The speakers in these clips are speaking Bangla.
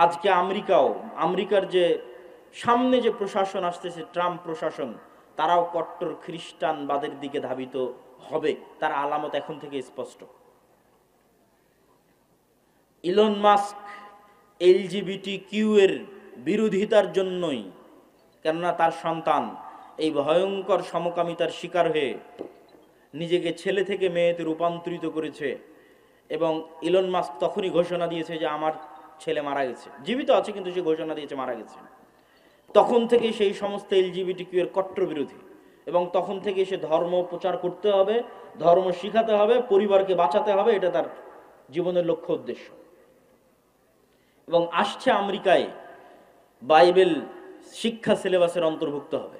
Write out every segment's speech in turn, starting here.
আজকে আমেরিকার যে সামনে যে প্রশাসন আসতেছে, ট্রাম্প প্রশাসন, তারাও কট্টর খ্রিস্টানবাদের দিকে ধাবিত হবে, তার আলামত এখন থেকে স্পষ্ট। ইলন মাস্ক LGBT এর বিরোধিতার জন্যই, কেননা তার সন্তান এই ভয়ঙ্কর সমকামিতার শিকার হয়ে নিজেকে ছেলে থেকে মেয়েতে রূপান্তরিত করেছে, এবং ইলন মাস্ক তখনই ঘোষণা দিয়েছে যে আমার ছেলে মারা গেছে, জীবিত আছে কিন্তু সে ঘোষণা দিয়েছে মারা গেছে। তখন থেকে সেই সমস্ত LGBTQ এর কট্টর বিরোধী, এবং তখন থেকে সে ধর্ম প্রচার করতে হবে, ধর্ম শিখাতে হবে, পরিবারকে বাঁচাতে হবে, এটা তার জীবনের লক্ষ্য উদ্দেশ্য। এবং আসছে আমেরিকায় বাইবেল শিক্ষা সিলেবাসের অন্তর্ভুক্ত হবে,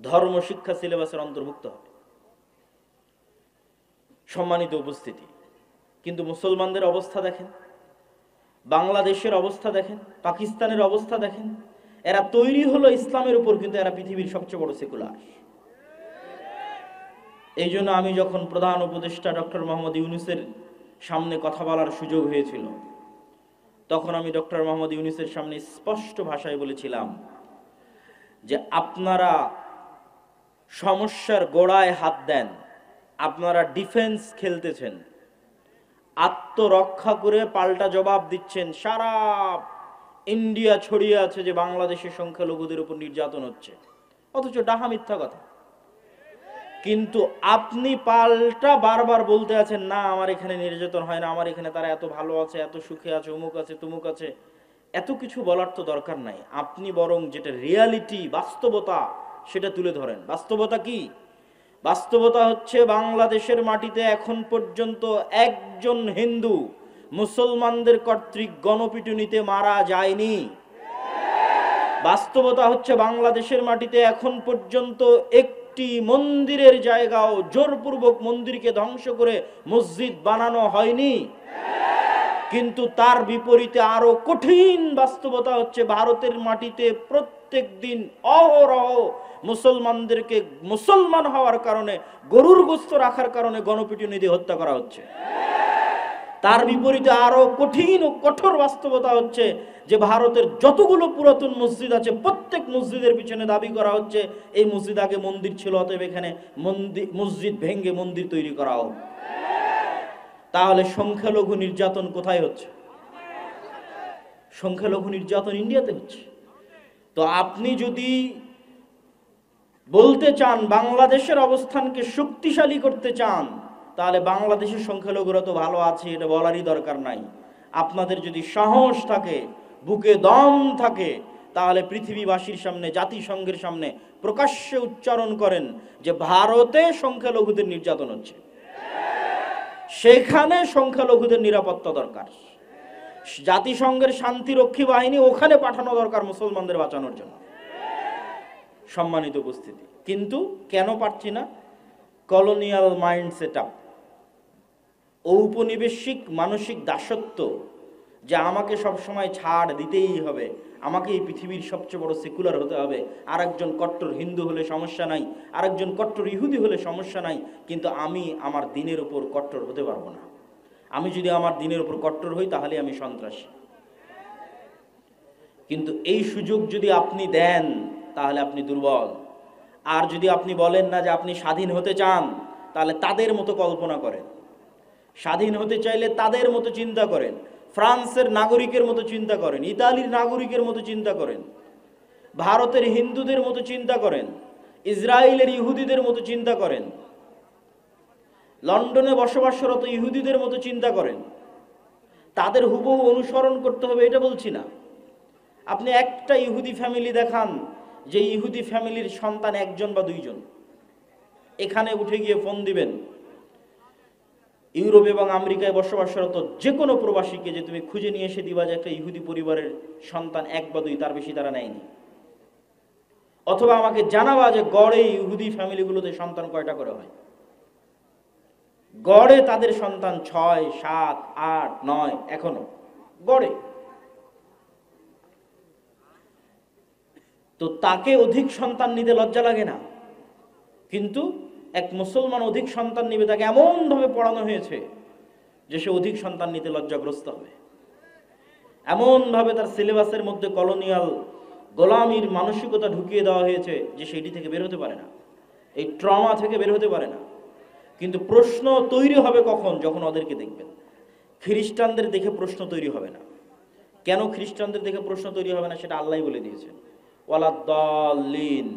ধর্ম শিক্ষা সিলেবাসের অন্তর্ভুক্ত হবে। সম্মানিত উপস্থিতি, কিন্তু মুসলমানদের অবস্থা দেখেন, বাংলাদেশের অবস্থা দেখেন, পাকিস্তানের অবস্থা দেখেন। এরা তৈরি হলো ইসলামের উপর, কিন্তু এরা পৃথিবীর সবচেয়ে বড় সেকুলার। এই জন্য আমি যখন প্রধান উপদেষ্টা ডক্টর মোহাম্মদ ইউনূসের সামনে কথা বলার সুযোগ হয়েছিল, তখন আমি ডক্টর মোহাম্মদ ইউনূসের সামনে স্পষ্ট ভাষায় বলেছিলাম যে আপনারা সমস্যার গোড়ায় হাত দেন, আপনারা ডিফেন্স খেলতেছেন, আত্মরক্ষা করে পাল্টা জবাব দিচ্ছেন। সারা ইন্ডিয়া ছড়িয়ে আছে যে বাংলাদেশের সংখ্যালঘুদের উপর নির্যাতন হচ্ছে, অথচ ডাহা মিথ্যা কথা। কিন্তু আপনি পাল্টা বারবার বলতে আছেন, না আমার এখানে নির্যাতন হয় না, আমার এখানে তারা এত ভালো আছে, এত সুখে আছে, অমুক আছে তুমুক আছে। এত কিছু বলার তো দরকার নাই, আপনি বরং যেটা রিয়ালিটি, বাস্তবতা, সেটা তুলে ধরেন। বাস্তবতা কি? বাস্তবতা হচ্ছে বাংলাদেশের মাটিতে এখন পর্যন্ত একজন হিন্দু মুসলমানদের কর্তৃক গণপিটুনিতে মারা যায়নি। বাস্তবতা হচ্ছে বাংলাদেশের মাটিতে এখন পর্যন্ত একটি মন্দিরের জায়গাও জোরপূর্বক মন্দিরকে ধ্বংস করে মসজিদ বানানো হয়নি। কিন্তু তার বিপরীতে আরো কঠিন বাস্তবতা হচ্ছে ভারতের মাটিতে প্রত্যেক দিন অহরহ মুসলমানদেরকে মুসলমান হওয়ার কারণে, গরুর গোশত রাখার কারণে গণপিটুনি দিয়ে হত্যা করা হচ্ছে। তার বিপরীতে আরো কঠিন ও কঠোর বাস্তবতা হচ্ছে যে ভারতের যতগুলো পুরাতন মসজিদ আছে, প্রত্যেক মসজিদের পিছনে দাবি করা হচ্ছে এই মসজিদ আগে মন্দির ছিল, অতএব এখানে মসজিদ ভেঙে মন্দির তৈরি করা হোক। তাহলে সংখ্যালঘু নির্যাতন কোথায় হচ্ছে? সংখ্যালঘু নির্যাতন ইন্ডিয়াতে হচ্ছে। তো আপনি যদি বলতে চান বাংলাদেশের অবস্থানকে শক্তিশালী করতে চান, তাহলে বাংলাদেশের সংখ্যালঘুরা তো ভালো আছে, এটা বলারই দরকার নাই। আপনাদের যদি সাহস থাকে, বুকে দম থাকে, তাহলে পৃথিবীবাসীর সামনে, জাতিসংঘের সামনে প্রকাশ্যে উচ্চারণ করেন যে ভারতে সংখ্যালঘুদের নির্যাতন হচ্ছে, সেখানে সংখ্যালঘুদের নিরাপত্তা দরকার, জাতিসংঘের শান্তিরক্ষী বাহিনী ওখানে পাঠানো দরকার মুসলমানদের বাঁচানোর জন্য। সম্মানিত উপস্থিতি, কিন্তু কেন পারছি না? কলোনিয়াল মাইন্ড সেটআপ, ঔপনিবেশিক মানসিক দাসত্ব, যে আমাকে সবসময় ছাড় দিতেই হবে, আমাকে এই পৃথিবীর সবচেয়ে বড় সেকুলার হতে হবে, আরেকজন কট্টর হিন্দু হলে সমস্যা নাই, আরেকজন কট্টর ইহুদি হলে সমস্যা নাই, কিন্তু আমি আমার দিনের উপর কট্টর হতে পারবো না। আমি যদি আমার দিনের উপর কট্টর হই তাহলে আমি সন্ত্রাসী। কিন্তু এই সুযোগ যদি আপনি দেন তাহলে আপনি দুর্বল। আর যদি আপনি বলেন না যে আপনি স্বাধীন হতে চান, তাহলে তাদের মতো কল্পনা করেন, স্বাধীন হতে চাইলে তাদের মতো চিন্তা করেন, ফ্রান্সের নাগরিকের মতো চিন্তা করেন, ইতালির নাগরিকের মতো চিন্তা করেন, ভারতের হিন্দুদের মতো চিন্তা করেন, ইসরায়েলের ইহুদিদের মতো চিন্তা করেন, লন্ডনে বসবাসরত ইহুদিদের মতো চিন্তা করেন। তাদের হুবহু অনুসরণ করতে হবে এটা বলছি না। আপনি একটা ইহুদি ফ্যামিলি দেখান যে ইহুদি ফ্যামিলির সন্তান একজন বা দুইজন, এখানে উঠে গিয়ে ফোন দিবেন ইউরোপ এবং আমেরিকায় বসবাসরত যে কোনো প্রবাসীকে, যে তুমি খুঁজে নিয়ে এসে দিবা যে একটা ইহুদি পরিবারের সন্তান এক বা দুই, তার বেশি তারা নেয়নি। অথবা আমাকে জানাবা যে গড়ে ইহুদি ফ্যামিলিগুলোতে সন্তান কয়টা করে হয়। গড়ে তাদের সন্তান 6, 7, 8, 9 এখনো গড়ে। তো তাকে অধিক সন্তান নিতে লজ্জা লাগে না, কিন্তু এক মুসলমান অধিক সন্তান নিবে, তাকে এমন ভাবে পড়ানো হয়েছে যে সে অধিক সন্তান নিতে লজ্জাগ্রস্ত হবে। এমনভাবে তার সিলেবাসের মধ্যে কলোনিয়াল গোলামির মানসিকতা ঢুকিয়ে দেওয়া হয়েছে যে সেটি থেকে বের হতে পারে না, এই ট্রমা থেকে বের হতে পারে না। কিন্তু প্রশ্ন তৈরি হবে কখন? যখন ওদেরকে দেখবেন। খ্রিস্টানদের দেখে প্রশ্ন তৈরি হবে না। কেন খ্রিস্টানদের দেখে প্রশ্ন তৈরি হবে না সেটা আল্লাহই বলে দিয়েছেন, ওয়ালাদ্দাল্লিন,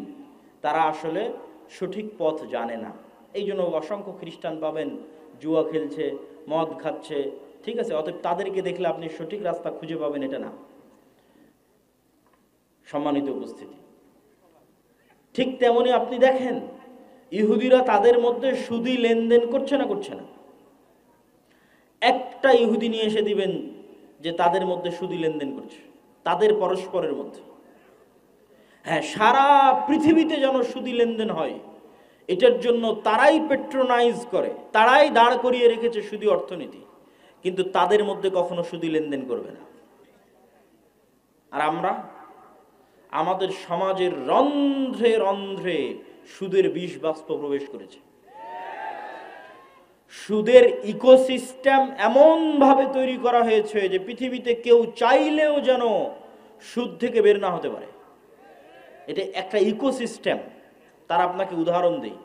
তারা আসলে সঠিক পথ জানে না। এই জন্য অসংখ্য খ্রিস্টান পাবেন জুয়া খেলছে, মদ খাচ্ছে, ঠিক আছে? অতএব তাদেরকে দেখলে আপনি সঠিক রাস্তা খুঁজে পাবেন এটা না। সম্মানিত উপস্থিতি, ঠিক তেমনি আপনি দেখেন ইহুদিরা তাদের মধ্যে সুদি লেনদেন করছে না করছে না? একটা ইহুদি নিয়ে এসে দিবেন যে তাদের মধ্যে সুদি লেনদেন করছে, তাদের পরস্পরের মধ্যে। হ্যাঁ, সারা পৃথিবীতে যেন সুদি লেনদেন হয়, এটার জন্য তারাই পেট্রোনাইজ করে, তারাই দাঁড় করিয়ে রেখেছে সুদি অর্থনীতি, কিন্তু তাদের মধ্যে কখনো সুদি লেনদেন করবে না। আর আমরা আমাদের সমাজের রন্ধ্রে রন্ধ্রে সুদের বিষ বাষ্প প্রবেশ করেছে। সুদের ইকোসিস্টেম এমন ভাবে তৈরি করা হয়েছে যে পৃথিবীতে কেউ চাইলেও যেন সুদ থেকে বের না হতে পারে। এটা একটা ইকোসিস্টেম। তার আপনাকে উদাহরণ দিই,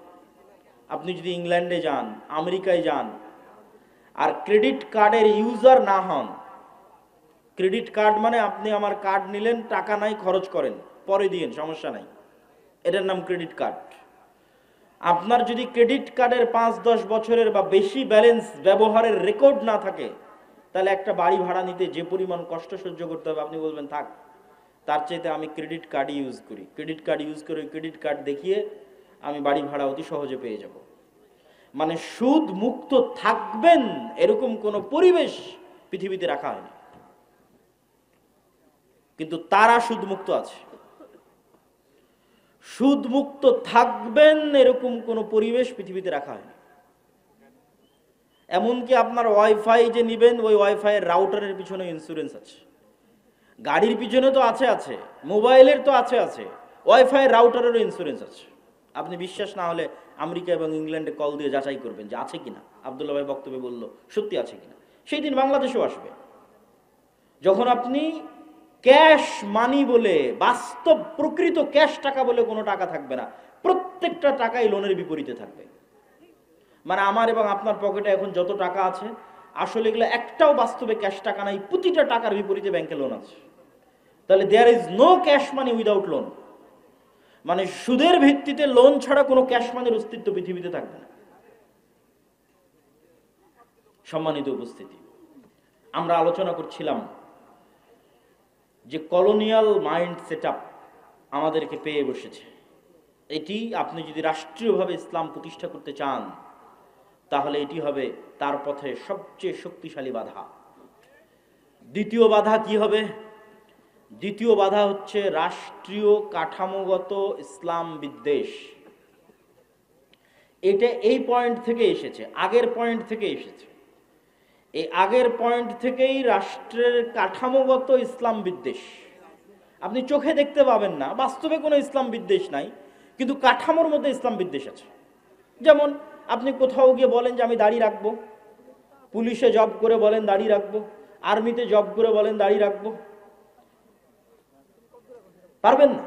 আপনি যদি ইংল্যান্ডে যান, আমেরিকায় যান, আর ক্রেডিট কার্ডের ইউজার না হন, ক্রেডিট কার্ড মানে আপনি আমার কার্ড নিলেন, টাকা নাই, খরচ করেন, পরে দিয়েন, সমস্যা নাই, এটার নাম ক্রেডিট কার্ড। আপনার যদি ক্রেডিট কার্ডের 5-10 বছরের বা বেশি ব্যালেন্স ব্যবহারের রেকর্ড না থাকে, তাহলে একটা বাড়ি ভাড়া নিতে যে পরিমাণ কষ্ট সহ্য করতে হবে, আপনি বলবেন থাক, তার চাইতে আমি ক্রেডিট কার্ড ইউজ করি, ক্রেডিট কার্ড ইউজ করে ক্রেডিট কার্ড দেখিয়ে আমি বাড়ি ভাড়া অতি সহজে পেয়ে যাব। মানে সুদ মুক্ত থাকবেন এরকম কোন পরিবেশ পৃথিবীতে রাখা হয়নি, কিন্তু তারা সুদ মুক্ত আছে। সুদ মুক্ত থাকবেন এরকম কোন পরিবেশ পৃথিবীতে রাখা হয়নি। এমনকি আপনার ওয়াইফাই যে নিবেন, ওই ওয়াইফাই এর রাউটারের পিছনে ইন্স্যুরেন্স আছে, গাড়ির পিছনে তো আছে আছে, মোবাইলের তো আছে আছে, ওয়াইফাই রাউটারেরও ইন্স্যুরেন্স আছে। আপনি বিশ্বাস না হলে আমেরিকা এবং ইংল্যান্ডে কল দিয়ে যাচাই করবেন যে আছে কিনা। আব্দুল্লাহ ভাই বক্তব্যে বলল সত্যি আছে কিনা। সেই দিন বাংলাদেশেও আসবে যখন আপনি ক্যাশ মানি বলে, বাস্তব প্রকৃত ক্যাশ টাকা বলে কোনো টাকা থাকবে না, প্রত্যেকটা টাকাই লোনের বিপরীতে থাকবে। মানে আমার এবং আপনার পকেটে এখন যত টাকা আছে, আসলে এগুলো একটাও বাস্তবে ক্যাশ টাকা নাই, প্রতিটা টাকার বিপরীতে ব্যাংকে লোন আছে। তাহলে there is no cash money without loan. মানে সুদের ভিত্তিতে লোন ছাড়া কোনো ক্যাশ মানির অস্তিত্ব পৃথিবীতে থাকবে না। সম্মানিত উপস্থিতি, আমরা আলোচনা করছিলাম যে কলোনিয়াল মাইন্ড সেটআপ আমাদেরকে পেয়ে বসেছে। এটি আপনি যদি রাষ্ট্রীয়ভাবে ইসলাম প্রতিষ্ঠা করতে চান, তাহলে এটি হবে তার পথে সবচেয়ে শক্তিশালী বাধা। দ্বিতীয় বাধা কি হবে? দ্বিতীয় বাধা হচ্ছে রাষ্ট্রীয় কাঠামোগত ইসলাম বিদ্বেষ। এটা এই পয়েন্ট থেকে এসেছে, আগের পয়েন্ট থেকে এসেছে। এই আগের পয়েন্ট থেকেই রাষ্ট্রের কাঠামোগত ইসলাম বিদ্বেষ। আপনি চোখে দেখতে পাবেন না, বাস্তবে কোনো ইসলাম বিদ্বেষ নাই, কিন্তু কাঠামোর মধ্যে ইসলাম বিদ্বেষ আছে। যেমন আপনি কোথাও গিয়ে বলেন যে আমি দাড়ি রাখবো, পুলিশে জব করে বলেন দাড়ি রাখবো, আর্মিতে জব করে বলেন দাড়ি রাখবো, পারবেন না,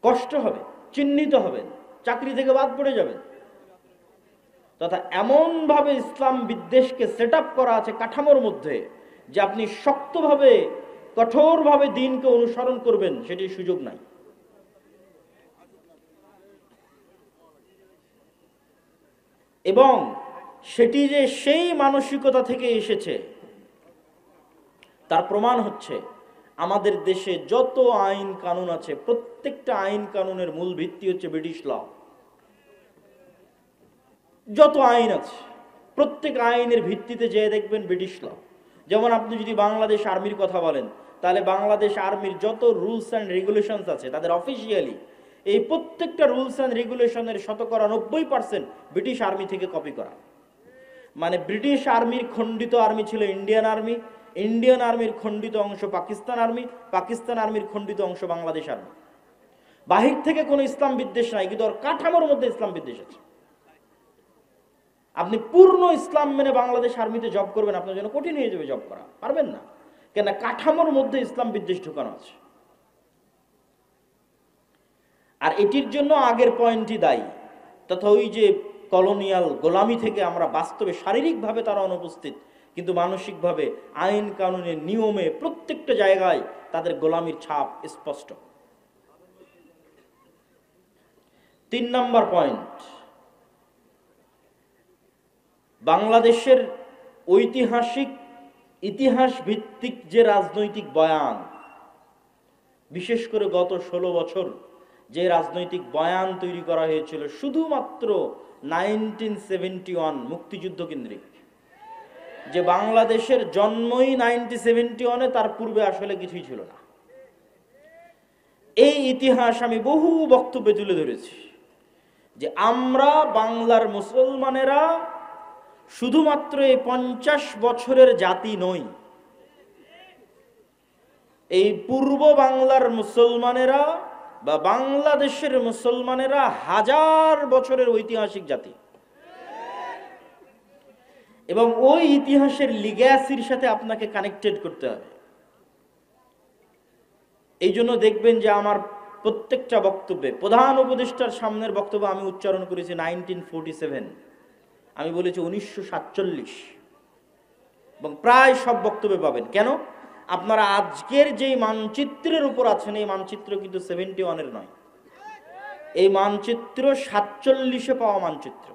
কষ্ট হবে, চিহ্নিত হবেন, চাকরি থেকে বাদ পড়ে যাবেন। তথা এমন ভাবে ইসলাম বিদ্বেষকে সেট আপ করা আছে কাঠামোর মধ্যে যে আপনি শক্তভাবে কঠোরভাবে দ্বীনকে অনুসরণ করবেন সেটির সুযোগ নাই। এবং সেটি যে সেই মানসিকতা থেকে এসেছে তার প্রমাণ হচ্ছে আমাদের দেশে যত আইন কানুন আছে, প্রত্যেকটা আইন কানুনের মূল ভিত্তি হচ্ছে ব্রিটিশ ল। যত আইন আছে প্রত্যেক আইনের ভিত্তিতে যে দেখবেন ব্রিটিশ ল। যেমন আপনি যদি বাংলাদেশ আর্মির কথা বলেন, তাহলে বাংলাদেশ আর্মির যত রুলস অ্যান্ড রেগুলেশনস আছে তাদের অফিসিয়ালি এই প্রত্যেকটা রুলস অ্যান্ড রেগুলেশনের 90% ব্রিটিশ আর্মি থেকে কপি করা। মানে ব্রিটিশ আর্মির খণ্ডিত আর্মি ছিল ইন্ডিয়ান আর্মি, ইন্ডিয়ান আর্মির খণ্ডিত অংশ পাকিস্তান আর্মি, পাকিস্তান আর্মির খণ্ডিত অংশ বাংলাদেশ আর্মি। বাহির থেকে কোনো ইসলাম বিদ্বেষ নাই, কিন্তু ওর কাঠামোর মধ্যে ইসলাম বিদ্বেষ আছে। আপনি পূর্ণ ইসলাম মেনে বাংলাদেশ আর্মিতে জব করবেন, আপনার জন্য কঠিন হয়ে যাবে জব করা, পারবেন না। কেন কাঠামোর মধ্যে ইসলাম বিদ্বেষ ঢুকানো আছে। আর এটির জন্য আগের পয়েন্টই দায়ী, তথা ওই যে কলোনিয়াল গোলামি থেকে আমরা বাস্তবে শারীরিকভাবে তারা অনুপস্থিত, কিন্তু মানসিকভাবে আইন কানুনের নিয়মে প্রত্যেকটা জায়গায় তাদের গোলামির ছাপ স্পষ্ট। 3 নম্বর পয়েন্ট, বাংলাদেশের ঐতিহাসিক ইতিহাস ভিত্তিক যে রাজনৈতিক বয়ান, বিশেষ করে গত 16 বছর যে রাজনৈতিক বয়ান তৈরি করা হয়েছিল শুধুমাত্র 1971 মুক্তিযুদ্ধ কেন্দ্রিক, যে বাংলাদেশের জন্মই 1971-এ, তার পূর্বে আসলে কিছুই ছিল না। এই ইতিহাস আমি বহু বক্তব্যে তুলে ধরেছি যে আমরা বাংলার মুসলমানেরা শুধুমাত্র এই 50 বছরের জাতি নই, এই পূর্ব বাংলার মুসলমানেরা বা বাংলাদেশের মুসলমানেরা 1000 বছরের ঐতিহাসিক জাতি, এবং ওই ইতিহাসের লিগ্যাসির সাথে আপনাকে কানেক্টেড করতে হবে। এই জন্য দেখবেন যে আমার প্রত্যেকটা বক্তব্যে প্রধান উপদেষ্টার সামনের বক্তব্য আমি উচ্চারণ করেছি 1947, আমি বলেছি 1947, এবং প্রায় সব বক্তব্যে পাবেন। কেন? আপনারা আজকের যেই মানচিত্রের উপর আছেন, এই মানচিত্র কিন্তু 71-এর নয়, এই মানচিত্র 47-এ পাওয়া মানচিত্র।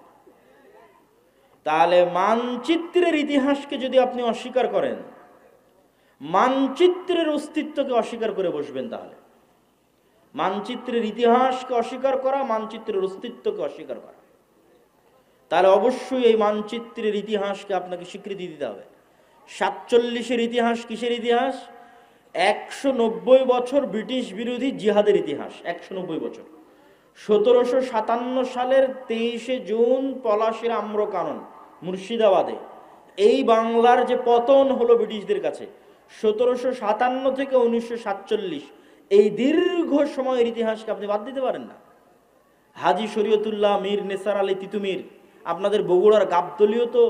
তাহলে মানচিত্রের ইতিহাসকে যদি আপনি অস্বীকার করেন, মানচিত্রের অস্তিত্বকে অস্বীকার করে বসবেন, তাহলে মানচিত্রের ইতিহাসকে অস্বীকার করা, মানচিত্রের অস্তিত্বকে অস্বীকার করা, তাহলে অবশ্যই এই মানচিত্রের ইতিহাসকে আপনাকে স্বীকৃতি দিতে হবে। 47-এর ইতিহাস কিসের ইতিহাস? 190 বছর ব্রিটিশ বিরোধী জিহাদের ইতিহাস, 190 বছর। 1757 সালের 23শে জুন পলাশির আম্রকানন মুর্শিদাবাদে এই বাংলার যে পতন হলো ব্রিটিশদের কাছে, 1757 থেকে 1947, এই দীর্ঘ সময়ের ইতিহাসকে আপনি বাদ দিতে পারেন না। হাজী শরীয়তুল্লাহ মীর নেসার আলী তিতুমির, আপনাদের বগুড়ার গাবতলীয় তো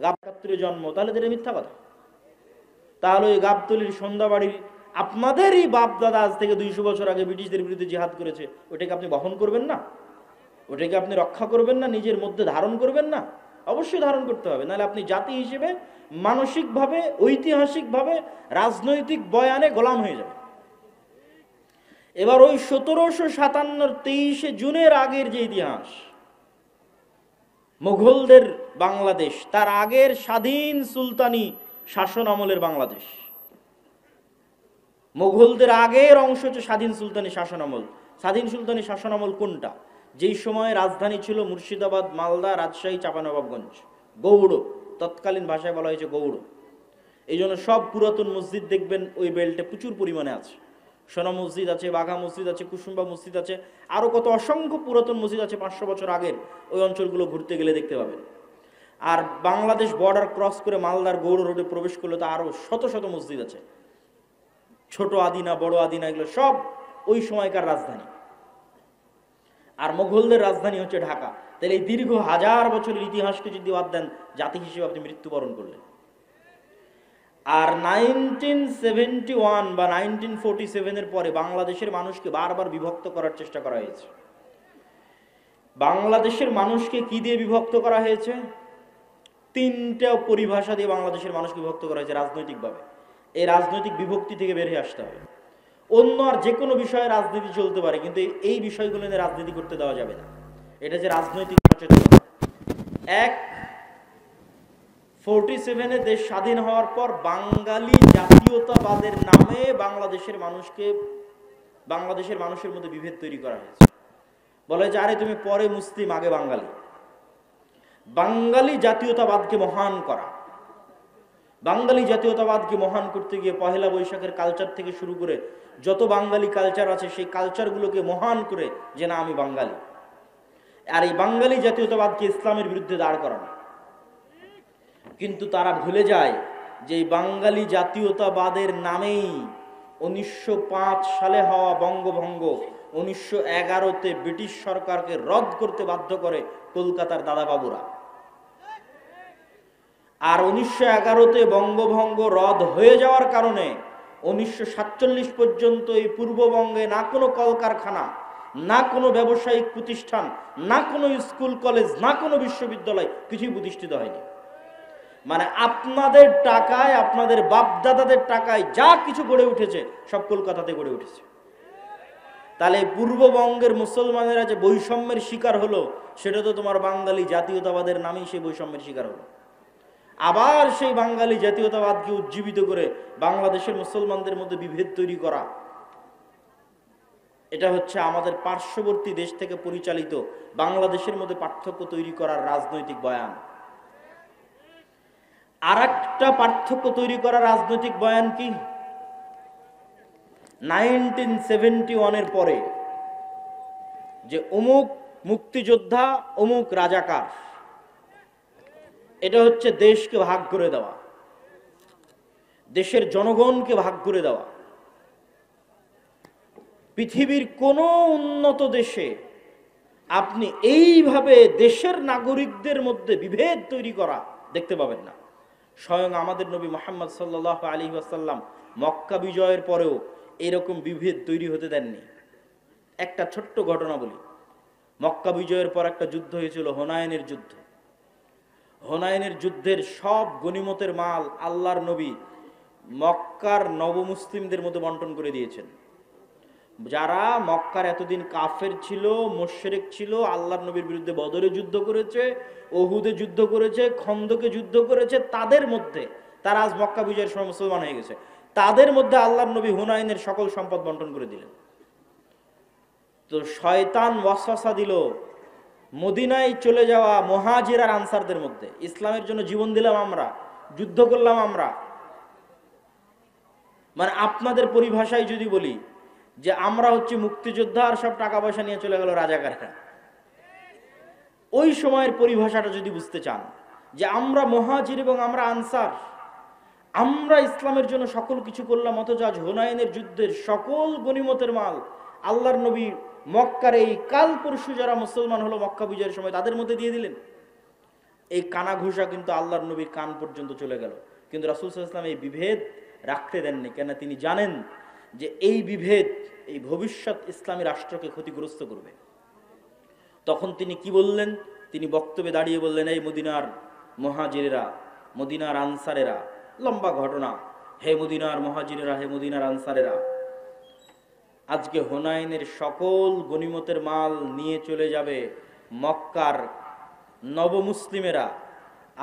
গাবতলীর জন্ম, তাহলে এটা মিথ্যা কথা। তাহলে ওই গাবতলীর সন্ধ্যাবাড়ির আপনাদেরই বাপ দাদা আজ থেকে 200 বছর আগে ব্রিটিশদের বিরুদ্ধে জিহাদ করেছে, ওটাকে আপনি বহন করবেন না? ওটাকে আপনি রক্ষা করবেন না? নিজের মধ্যে ধারণ করবেন না? অবশ্যই ধারণ করতে হবে, নাহলে আপনি জাতি হিসেবে মানসিকভাবে, ঐতিহাসিকভাবে, রাজনৈতিক বয়ানে গোলাম হয়ে যাবে। এবার ওই 1757 23শে জুনের আগের যে ইতিহাস, মুঘলদের বাংলাদেশ, তার আগের স্বাধীন সুলতানি শাসন আমলের বাংলাদেশ, মুঘলদের আগের অংশ হচ্ছে স্বাধীন সুলতানি শাসন আমল। স্বাধীন সুলতানি শাসন আমল কোনটা? যেই সময় রাজধানী ছিল মুর্শিদাবাদ, মালদা, রাজশাহী, চাঁপানবাবগঞ্জ, গৌড়, তৎকালীন ভাষায় বলা হয়েছে গৌড়। এই জন্য সব পুরাতন মসজিদ দেখবেন ওই বেল্টে প্রচুর পরিমাণে আছে। সোনা মসজিদ আছে, বাঘা মসজিদ আছে, কুসুম্বা মসজিদ আছে, আরো কত অসংখ্য পুরাতন মসজিদ আছে 500 বছর আগের। ওই অঞ্চলগুলো ঘুরতে গেলে দেখতে পাবেন। আর বাংলাদেশ বর্ডার ক্রস করে মালদার গৌড় রোডে প্রবেশ করলে তো আরো শত শত মসজিদ আছে, ছোট আদিনা, বড় আদিনা, এগুলো সব ওই সময়কার রাজধানী। আর মুঘলদের রাজধানী হচ্ছে ঢাকা। তাহলে এই দীর্ঘ 1000 বছরের ইতিহাসকে যদি বাদ দেন, জাতি হিসেবে আপনি মৃত্যুবরণ করলেন। আর 1971 বা 1947-এর পরে বাংলাদেশের মানুষকে বারবার বিভক্ত করার চেষ্টা করা হয়েছে। বাংলাদেশের মানুষকে কি দিয়ে বিভক্ত করা হয়েছে? 3টা পরিভাষা দিয়ে বাংলাদেশের মানুষকে বিভক্ত করা হয়েছে রাজনৈতিকভাবে। এই রাজনৈতিক বিভক্তি থেকে বের হয়ে আসতে হবে। অন্য আর যে কোনো বিষয়ে রাজনীতি চলতে পারে, কিন্তু এই বিষয়গুলো নিয়ে রাজনীতি করতে দেওয়া যাবে না। এটা যে রাজনৈতিক সচেতনতা। 47-এ দেশ স্বাধীন হওয়ার পর বাঙালি জাতীয়তাবাদের নামে বাংলাদেশের মানুষের মধ্যে বিভেদ তৈরি করা হয়েছে। বলে যে আরে তুমি পরে মুসলিম, আগে বাঙালি। বাঙালি জাতীয়তাবাদকে মহান করা, বাঙালি জাতীয়তাবাদকে মহান করতে গিয়ে পহেলা বৈশাখের কালচার থেকে শুরু করে যত বাঙালি কালচার আছে, সেই কালচারগুলোকে মহান করে যে না আমি বাঙালি। আর এই বাঙালি জাতীয়তাবাদকে ইসলামের বিরুদ্ধে দাঁড় করানো। কিন্তু তারা ভুলে যায় যে বাঙালি জাতীয়তাবাদের নামেই 1905 সালে হওয়া বঙ্গভঙ্গ 1911-তে ব্রিটিশ সরকারকে রদ করতে বাধ্য করে কলকাতার দাদাবাবুরা। আর 1911-তে বঙ্গভঙ্গ রদ হয়ে যাওয়ার কারণে 1947 পর্যন্ত এই পূর্ববঙ্গে না কোনো কলকারখানা, না কোনো ব্যবসায়িক প্রতিষ্ঠান, না কোনো স্কুল কলেজ, না কোনো বিশ্ববিদ্যালয় কিছুই প্রতিষ্ঠিত হয়নি। মানে আপনাদের টাকায়, আপনাদের বাপদাদাদের টাকায় যা কিছু গড়ে উঠেছে সব কলকাতাতে গড়ে উঠেছে। তাহলে পূর্ববঙ্গের মুসলমানেরা যে বৈষম্যের শিকার হলো, সেটা তো তোমার বাঙালি জাতীয়তাবাদের নামেই সেই বৈষম্যের শিকার হলো। আবার সেই বাঙালি জাতীয়তাবাদকে উজ্জীবিত করে বাংলাদেশের মুসলমানদের মধ্যে বিভেদ তৈরি করা, এটা হচ্ছে আমাদের পার্শ্ববর্তী দেশ থেকে পরিচালিত বাংলাদেশের মধ্যে পার্থক্য তৈরি করার রাজনৈতিক বয়ান। আর একটা পার্থক্য তৈরি করার রাজনৈতিক বয়ান কি? 1971-এর পরে যে অমুক মুক্তিযোদ্ধা, অমুক রাজাকার, এটা হচ্ছে দেশকে ভাগ করে দেওয়া, দেশের জনগণকে ভাগ করে দেওয়া। পৃথিবীর কোনো উন্নত দেশে আপনি এইভাবে দেশের নাগরিকদের মধ্যে বিভেদ তৈরি করা দেখতে পাবেন না। স্বয়ং আমাদের নবী মুহাম্মদ সাল্লাল্লাহু আলাইহি ওয়াসাল্লাম মক্কা বিজয়ের পরেও এরকম বিভেদ তৈরি হতে দেননি। একটা ছোট্ট ঘটনা বলি। মক্কা বিজয়ের পর একটা যুদ্ধ হয়েছিল, হুনাইনের যুদ্ধ। হুনাইনের যুদ্ধের সব গনিমতের মাল আল্লাহর নবী মক্কার নবমুসলিমদের মধ্যে বন্টন করে দিয়েছেন। যারা মক্কার এতদিন কাফের ছিল, মুশরিক ছিল, আল্লাহর নবীর বিরুদ্ধে বদরে যুদ্ধ করেছে, ওহুদে যুদ্ধ করেছে, খন্দকে যুদ্ধ করেছে, তাদের মধ্যে, তারা আজ মক্কা বিজয়ের সময় মুসলমান হয়ে গেছে, তাদের মধ্যে আল্লাহর নবী হুনাইনের সকল সম্পদ বন্টন করে দিলেন। তো শয়তান ওয়াসওয়াসা দিল মদিনায় চলে যাওয়া মুহাজির আর আনসারদের মধ্যে, ইসলামের জন্য জীবন দিলাম আমরা, যুদ্ধ করলাম আমরা। মানে আপনাদের পরিভাষায় যদি বলি যে আমরা হচ্ছে মুক্তিযোদ্ধা আর সব টাকা পয়সা নিয়ে চলে গেল রাজাকাররা, ওই সময়ের পরিভাষাটা যদি বুঝতে চান যে আমরা মুহাজির এবং আমরা আনসার, আমরা ইসলামের জন্য সকল কিছু করলাম, অথচ আজ হুনাইনের যুদ্ধের সকল গনিমতের মাল আল্লাহর নবী মক্কার এই কাল পরশু যারা মুসলমান হলো মক্কা বিজয়ের সময় তাদের মধ্যে দিয়ে দিলেন। এই কানা ঘুষা কিন্তু আল্লাহর নবীর কান পর্যন্ত চলে গেল। কিন্তু রাসূল সাল্লাল্লাহু আলাইহি ওয়াসাল্লাম এই বিভেদ রাখতে দেননি, কেন? তিনি জানেন যে এই বিভেদ এই ভবিষ্যৎ ইসলামী রাষ্ট্রকে ক্ষতিগ্রস্ত করবে। তখন তিনি কি বললেন? তিনি বক্তব্যে দাঁড়িয়ে বললেন, এই মদিনার মুহাজিরেরা, মদিনার আনসারেরা, লম্বা ঘটনা, হে মদিনার মুহাজিরেরা, হে মদিনার আনসারেরা, আজকে হুনাইনের সকল গনিমতের মাল নিয়ে চলে যাবে মক্কার নবমুসলিমেরা,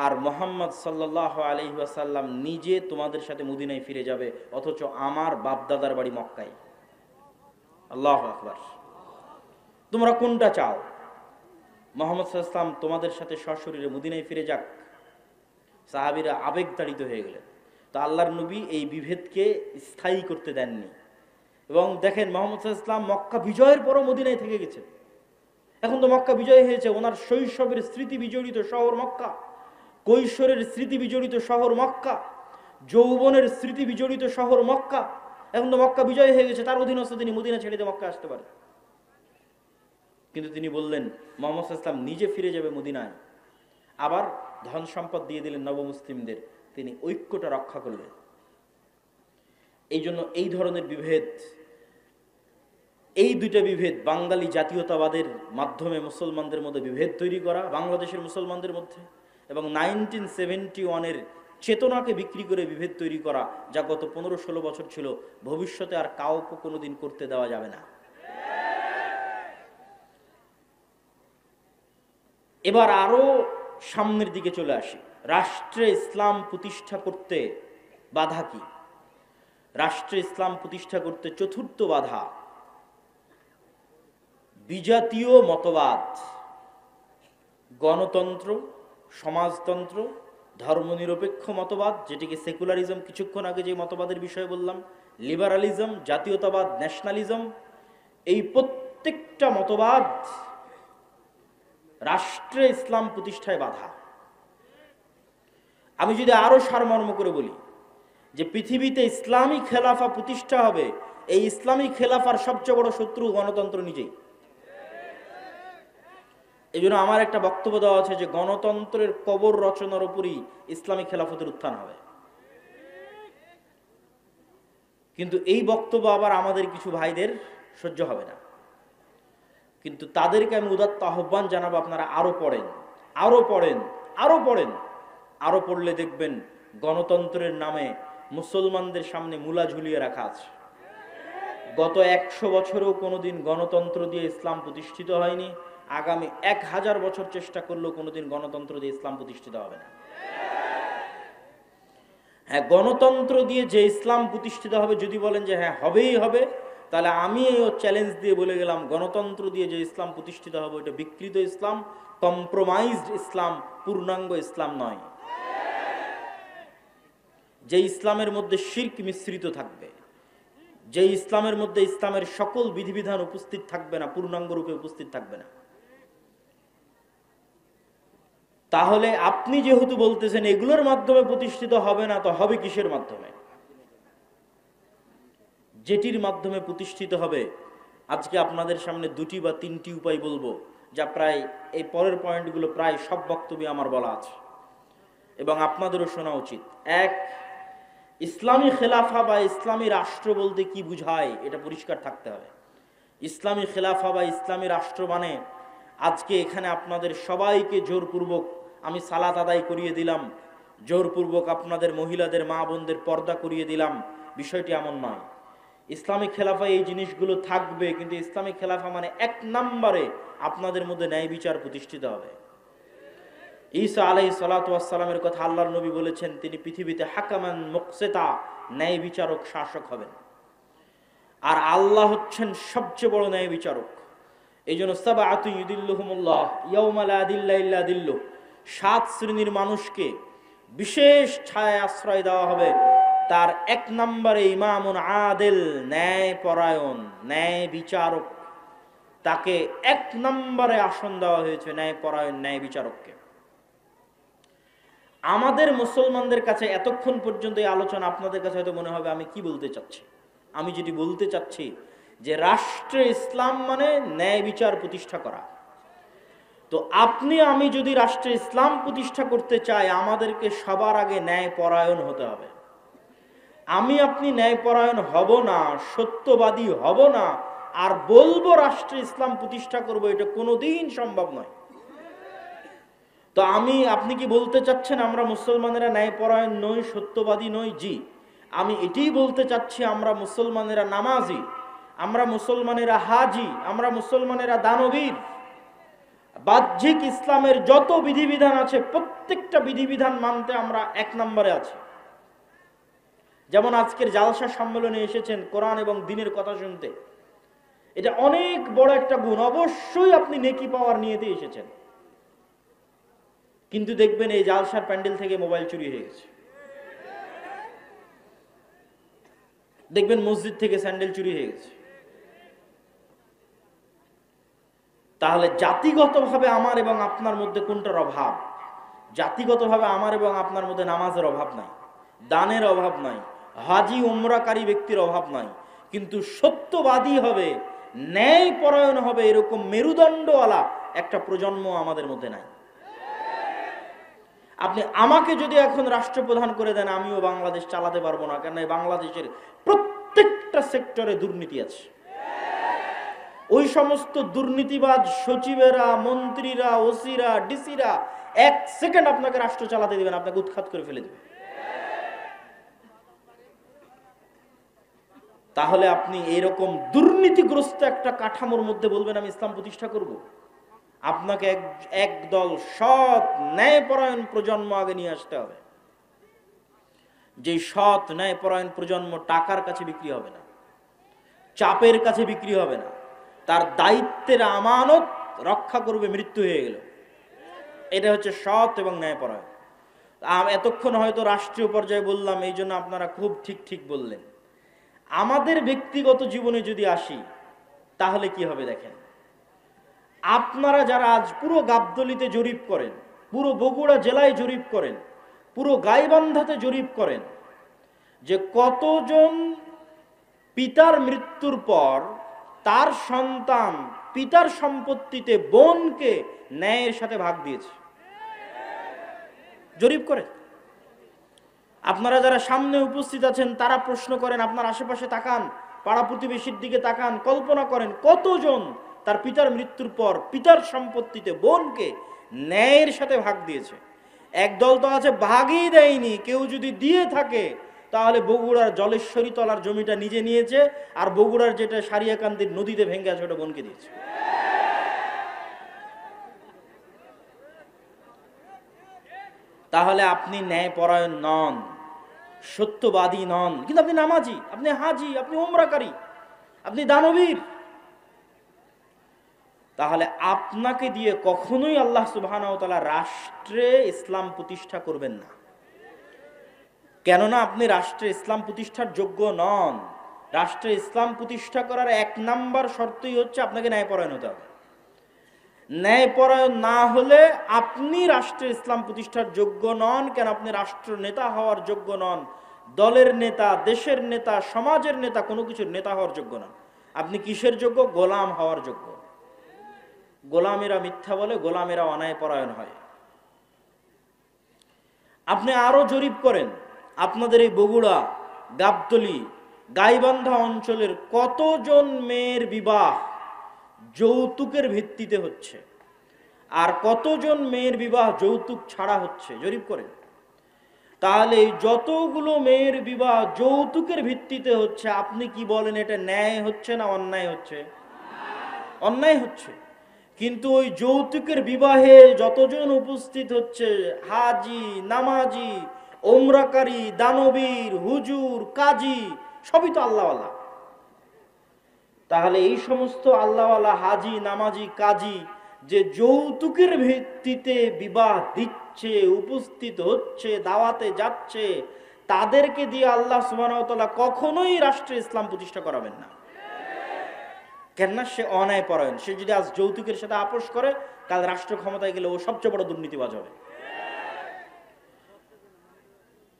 আর মুহাম্মদ সাল্লাল্লাহু আলাইহি ওয়াসাল্লাম নিজে তোমাদের সাথে মদিনায় ফিরে যাবে, অথচ আমার বাপদাদার বাড়ি মক্কায়। আল্লাহু আকবার। তোমরা কোনটা চাও? মুহাম্মদ সাল্লাল্লাহু আলাইহি ওয়াসাল্লাম তোমাদের সাথে সশরীরে মদিনায় ফিরে যাক? সাহাবীরা আবেগতাড়িত হয়ে গেলেন। তো আল্লাহর নবী এই বিভেদকে স্থায়ী করতে দেননি। এবং দেখেন, মুহাম্মদ সাল্লাল্লাহু আলাইহি ওয়াসাল্লাম মক্কা বিজয়ের পরও মদিনায় থেকে গেছেন। এখন তো মক্কা বিজয় হয়েছে, ওনার শৈশবের স্মৃতি বিজড়িত শহর মক্কা, কৈশোরের স্মৃতি বিজড়িত শহর মক্কা, যৌবনের স্মৃতি বিজড়িত শহর মক্কা। এখন তো মক্কা বিজয় হয়ে গেছে, তার অধীনস্থ তিনি মদিনা ছেড়ে দিয়ে মক্কা আসতে পারেন। কিন্তু তিনি বললেন মুহাম্মদ সাল্লাল্লাহু আলাইহি ওয়াসাল্লাম নিজে ফিরে যাবে মদিনায়, আবার ধন সম্পদ দিয়ে দিলেন নবমুসলিমদের। তিনি ঐক্যটা রক্ষা করলেন। এই জন্য এই ধরনের বিভেদ, এই দুইটা বিভেদ, বাঙালি জাতীয়তাবাদের মাধ্যমে মুসলমানদের মধ্যে বিভেদ তৈরি করা বাংলাদেশের মুসলমানদের মধ্যে, এবং 1971-এর চেতনাকে বিক্রি করে বিভেদ তৈরি করা, যা গত 15-16 বছর ছিল, ভবিষ্যতে আর কাউকে কোনোদিন করতে দেওয়া যাবে না। এবার আরো সামনের দিকে চলে আসি। রাষ্ট্রে ইসলাম প্রতিষ্ঠা করতে বাধা কি? রাষ্ট্রে ইসলাম প্রতিষ্ঠা করতে চতুর্থ বাধা বিজাতীয় মতবাদ, গণতন্ত্র, সমাজতন্ত্র, ধর্মনিরপেক্ষ মতবাদ, যেটিকে সেকুলারিজম, কিছুক্ষণ আগে যে মতবাদের বিষয়ে বললাম, লিবারালিজম, জাতীয়তাবাদ, ন্যাশনালিজম, এই প্রত্যেকটা মতবাদ রাষ্ট্রে ইসলাম প্রতিষ্ঠায় বাধা। আমি যদি আরো সারমর্ম করে বলি যে পৃথিবীতে ইসলামী খেলাফা প্রতিষ্ঠা হবে, এই ইসলামী খেলাফার সবচেয়ে বড় শত্রু গণতন্ত্র নিজেই। এই জন্য আমার একটা বক্তব্য দেওয়া আছে যে গণতন্ত্রের কবর রচনার উপরই ইসলামী খেলাফতের উত্থান হবে। কিন্তু এই বক্তব্য আবার আমাদের কিছু ভাইদের সহ্য হবে না। কিন্তু তাদেরকে আমি উদাত্ত আহ্বান জানাবো, আপনারা আরো পড়েন, আরো পড়েন, আরো পড়েন। আরো পড়লে দেখবেন গণতন্ত্রের নামে মুসলমানদের সামনে মূলা ঝুলিয়ে রাখা আছে। গত 100 বছরেও কোনোদিন গণতন্ত্র দিয়ে ইসলাম প্রতিষ্ঠিত হয়নি, আগামী 1000 বছর চেষ্টা করলেও কোনোদিন গণতন্ত্র দিয়ে ইসলাম প্রতিষ্ঠিত হবে না। হ্যাঁ, গণতন্ত্র দিয়ে যে ইসলাম প্রতিষ্ঠিত হবে, যদি বলেন যে হ্যাঁ হবেই হবে, তাহলে আমি চ্যালেঞ্জ দিয়ে বলে গেলাম, গণতন্ত্র দিয়ে যে ইসলাম প্রতিষ্ঠিত হবে ওটা বিকৃত ইসলাম, কম্প্রোমাইজড ইসলাম, পূর্ণাঙ্গ ইসলাম নয়। যে ইসলামের মধ্যে শিরক মিশ্রিত থাকবে, যে ইসলামের মধ্যে ইসলামের সকল বিধিবিধান উপস্থিত থাকবে না, পূর্ণাঙ্গ রূপে উপস্থিত থাকবে না। তাহলে আপনি যেহেতু বলতেছেন এগুলোর মাধ্যমে প্রতিষ্ঠিত হবে না, তো হবে কিসের মাধ্যমে? যেটির মাধ্যমে প্রতিষ্ঠিত হবে, আজকে আপনাদের সামনে 2টি বা 3টি উপায় বলবো, যা প্রায় এই পরের পয়েন্টগুলো প্রায় সব বক্তব্যে আমার বলা আছে এবং আপনাদেরও শোনা উচিত। 1, ইসলামী খেলাফা বা ইসলামী রাষ্ট্র বলতে কি বুঝায় এটা পরিষ্কার থাকতে হবে। ইসলামী খেলাফা বা ইসলামী রাষ্ট্র মানে আজকে এখানে আপনাদের সবাইকে জোরপূর্বক আমি সালাত আদায় করিয়ে দিলাম, জোরপূর্বক আপনাদের মহিলাদের মা বোনদের পর্দা করিয়ে দিলাম, বিষয়টি এমন নয়। ইসলামী খেলাফা এই জিনিসগুলো থাকবে, কিন্তু ইসলামী খেলাফা মানে 1 নম্বরে আপনাদের মধ্যে ন্যায় বিচার প্রতিষ্ঠিত হবে। ঈসা আলাইহিস সালাতু ওয়াস সালামের কথা আল্লাহর নবী বলেছেন, তিনি পৃথিবীতে হাকামান মুকসিতা, ন্যায় বিচারক, শাসক হবেন। আর আল্লাহ হচ্ছেন সবচেয়ে বড় ন্যায় বিচারক। এই জন্য সাবআতু ইউদিল্লুহুমুল্লাহ ইয়াউমা লা দিল্লা ইল্লা দিল্লুহ, 7 শ্রেণীর মানুষকে বিশেষ ছায়ায় আশ্রয় দেওয়া হবে। তার 1 নম্বরে ইমামুন আদিল, ন্যায় পরায়ণ, ন্যায় বিচারক। তাকে 1 নম্বরে আসন দেওয়া হয়েছে, ন্যায় পরায়ণ, ন্যায় বিচারককে। আমাদের মুসলমানদের কাছে এতক্ষণ পর্যন্ত এই আলোচনা আপনাদের কাছে হয়তো মনে হবে আমি কি বলতে চাচ্ছি। আমি যেটি বলতে চাচ্ছি যে রাষ্ট্রে ইসলাম মানে ন্যায় বিচার প্রতিষ্ঠা করা। তো আপনি আমি যদি রাষ্ট্রে ইসলাম প্রতিষ্ঠা করতে চাই, আমাদেরকে সবার আগে ন্যায় পরায়ণ হতে হবে। আমি আপনি ন্যায় পরায়ণ হব না, সত্যবাদী হব না, আর বলবো রাষ্ট্রে ইসলাম প্রতিষ্ঠা করব, এটা কোনোদিন সম্ভব নয়। তো আপনি কি বলতে চাচ্ছেন আমরা মুসলমানেরা ন্যায়পরায়ণ নই, সত্যবাদী নই? জি, আমি এটাই বলতে চাচ্ছি, আমরা মুসলমানেরা নামাজি, আমরা মুসলমানেরা হাজি, আমরা মুসলমানেরা দানবীর। বাহ্যিক ইসলামের যত বিধিবিধান আছে প্রত্যেকটা বিধিবিধান মানতে আমরা 1 নম্বরে আছি। যেমন আজকের জালসা সম্মেলনে এসেছেন কোরআন এবং দ্বীনের কথা শুনতে, এটা অনেক বড় একটা গুণ। অবশ্যই আপনি নেকি পাওয়ার নিয়েতে এসেছেন, কিন্তু দেখবেন এই জালসার প্যান্ডেল থেকে মোবাইল চুরি হয়ে গেছে, দেখবেন মসজিদ থেকে স্যান্ডেল চুরি হয়ে গেছে। তাহলে জাতিগতভাবে আমার এবং আপনার মধ্যে কোনটার অভাব? জাতিগতভাবে আমার এবং আপনার মধ্যে নামাজের অভাব নাই, দানের অভাব নাই, হাজি উমরাকারী ব্যক্তির অভাব নাই, কিন্তু সত্যবাদী হবে, ন্যায় পরায়ণ হবে, এরকম মেরুদণ্ডওয়ালা একটা প্রজন্ম আমাদের মধ্যে নাই। আপনি আমাকে যদি এখন রাষ্ট্রপ্রধান করে দেন, আমিও বাংলাদেশ চালাতে পারবো না, কেন বাংলাদেশের প্রত্যেকটা সেক্টরে দুর্নীতি আছে। ওই সমস্ত দুর্নীতিবাজ সচিবেরা, মন্ত্রীরা, ওসিরা, ডিসিরা 1 সেকেন্ড আপনাকে রাষ্ট্র চালাতে দিবেন, আপনাকে উৎখাত করে ফেলে দিবেন। তাহলে আপনি এরকম দুর্নীতিগ্রস্ত একটা কাঠামোর মধ্যে বলবেন আমি ইসলাম প্রতিষ্ঠা করব? আপনাকে একদল সৎ ন্যায়পরায়ণ প্রজন্ম আগে নিয়ে আসতে হবে। যে সৎ ন্যায়পরায়ণ প্রজন্ম টাকার কাছে বিক্রি হবে না, চাপের কাছে বিক্রি হবে না, তার দায়িত্বের আমানত রক্ষা করবে মৃত্যু হয়ে গেল। এটা হচ্ছে সৎ এবং ন্যায়পরায়ণ। এতক্ষণ হয়তো রাষ্ট্রীয় পর্যায়ে বললাম, এই জন্য আপনারা খুব ঠিক ঠিক বললেন। আমাদের ব্যক্তিগত জীবনে যদি আসি, তাহলে কি হবে দেখেন। আপনারা যারা আজ পুরো গাবতলীতে জরিপ করেন, পুরো বগুড়া জেলায় জরিপ করেন, পুরো গাইবান্ধাতে জরিপ করেন, যে কতজন পিতার মৃত্যুর পর তার সন্তান পিতার সম্পত্তিতে বোনকে ন্যায়ের সাথে ভাগ দিয়েছে। জরিপ করে। আপনারা যারা সামনে উপস্থিত আছেন তারা প্রশ্ন করেন, আপনার আশেপাশে তাকান, পাড়া প্রতিবেশীর দিকে তাকান, কল্পনা করেন কতজন তার পিতার মৃত্যুর পর পিতার সম্পত্তিতে বোনকে ন্যায়ের সাথে ভাগ দিয়েছে। একদল তো আছে ভাগই দেয়নি, কেউ যদি দিয়ে থাকে তাহলে বগুড়ার জলেশ্বরী তলার জমিটা নিজে নিয়েছে, আর বগুড়ার যেটা সারিয়াকান্দির নদীতে ভেঙে আছে ওটা বোনকে দিয়েছে। তাহলে আপনি ন্যায়পরায়ণ নন, সত্যবাদী নন, কিন্তু আপনি নামাজি, আপনি হাজি, আপনি ওমরাকারী, আপনি দানবীর। তাহলে আপনাকে দিয়ে কখনোই আল্লাহ সুবহানাহু ওয়া তাআলা রাষ্ট্রে ইসলাম প্রতিষ্ঠা করবেন না। কেননা আপনি রাষ্ট্রে ইসলাম প্রতিষ্ঠার যোগ্য নন। রাষ্ট্রে ইসলাম প্রতিষ্ঠা করার 1 নাম্বার শর্তই হচ্ছে আপনাকে ন্যায়পরায়ণ হতে হবে। ন্যায়পরায়ণ না হলে আপনি রাষ্ট্রে ইসলাম প্রতিষ্ঠার যোগ্য নন। কেন? আপনি রাষ্ট্র নেতা হওয়ার যোগ্য নন, দলের নেতা, দেশের নেতা, সমাজের নেতা, কোনো কিছুর নেতা হওয়ার যোগ্য নন। আপনি কিসের যোগ্য? গোলাম হওয়ার যোগ্য। গোলামেরা মিথ্যা বলে, গোলামেরা অন্যায়পরায়ণ হয়। আপনি আরো জরিপ করেন, আপনাদের এই বগুড়া, গাবতলী, গাইবান্ধা অঞ্চলের কতজন মেয়ের বিবাহ যৌতুকের ভিত্তিতে হচ্ছে, আর কতজন মেয়ের বিবাহ যৌতুক ছাড়া হচ্ছে, জরিপ করেন। তাহলে যতগুলো মেয়ের বিবাহ যৌতুকের ভিত্তিতে হচ্ছে, আপনি কি বলেন এটা ন্যায় হচ্ছে না অন্যায় হচ্ছে? অন্যায় হচ্ছে। কিন্তু ওই যৌতুকের বিবাহে যতজন উপস্থিত হচ্ছে, হাজি, নামাজি, ওমরাকারী, দানবীর, হুজুর, কাজী, সবই তো আল্লাহওয়ালা। তাহলে এই সমস্ত আল্লাহওয়ালা হাজি, নামাজি, কাজী যে যৌতুকের ভিত্তিতে বিবাহ দিচ্ছে, উপস্থিত হচ্ছে, দাওয়াতে যাচ্ছে, তাদেরকে দিয়ে আল্লাহ সুবহানাহু ওয়া তাআলা কখনোই রাষ্ট্রে ইসলাম প্রতিষ্ঠা করাবেন না। কেননা সে অন্যায়পরায়ণ। সে যদি আজ যৌতুকের সাথে আপোষ করে, কাল রাষ্ট্র ক্ষমতায় গেলে ও সবচেয়ে বড় দুর্নীতিবাজ হবে।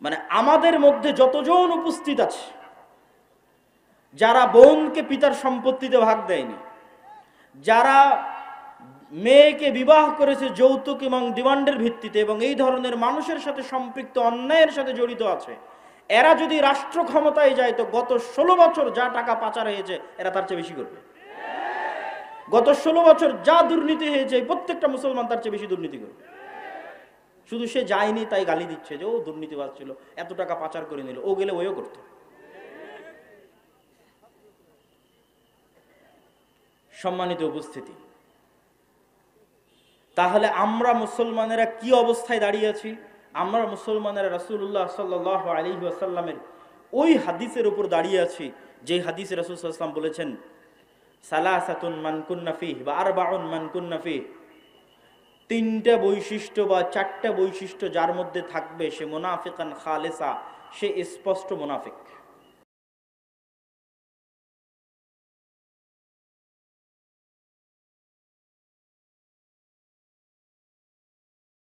মানে আমাদের মধ্যে যতজন উপস্থিত আছে যারা বোনকে পিতার সম্পত্তিতে ভাগ দেয়নি, যারা মেয়েকে বিবাহ করেছে যৌতুক এবং ডিমান্ডের ভিত্তিতে, এবং এই ধরনের মানুষের সাথে সম্পৃক্ত, অন্যায়ের সাথে জড়িত আছে, এরা যদি রাষ্ট্র ক্ষমতায় যায় তো গত 16 বছর যা টাকা পাচার হয়েছে এরা তার চেয়ে বেশি করবে। গত 16 বছর যা দুর্নীতি হয়েছে প্রত্যেকটা মুসলমান তার চেয়ে বেশি দুর্নীতি করবে। শুধু সে যায়নি তাই গালি দিচ্ছে যে ও দুর্নীতিবাজ ছিল, এত টাকা পাচার করে নিল, ও গেলে ওও করতো। সম্মানিত উপস্থিতি, তাহলে আমরা মুসলমানেরা কি অবস্থায় দাঁড়িয়ে আছি? আমরা মুসলমানেরা রাসূলুল্লাহ সাল্লাল্লাহু আলাইহি ওয়াসাল্লামের ওই হাদিসের উপর দাঁড়িয়ে আছি যে হাদিসে রাসূল সাল্লাল্লাহু আলাইহি ওয়াসাল্লাম বলেছেন, সালাসাতুন মান কুন্না ফিহি বা আরবাউন মান কুন্না ফিহি, 3টা বৈশিষ্ট্য বা 4টা বৈশিষ্ট্য যার মধ্যে থাকবে সে মুনাফিকান খালেসা, সে স্পষ্ট মুনাফিক।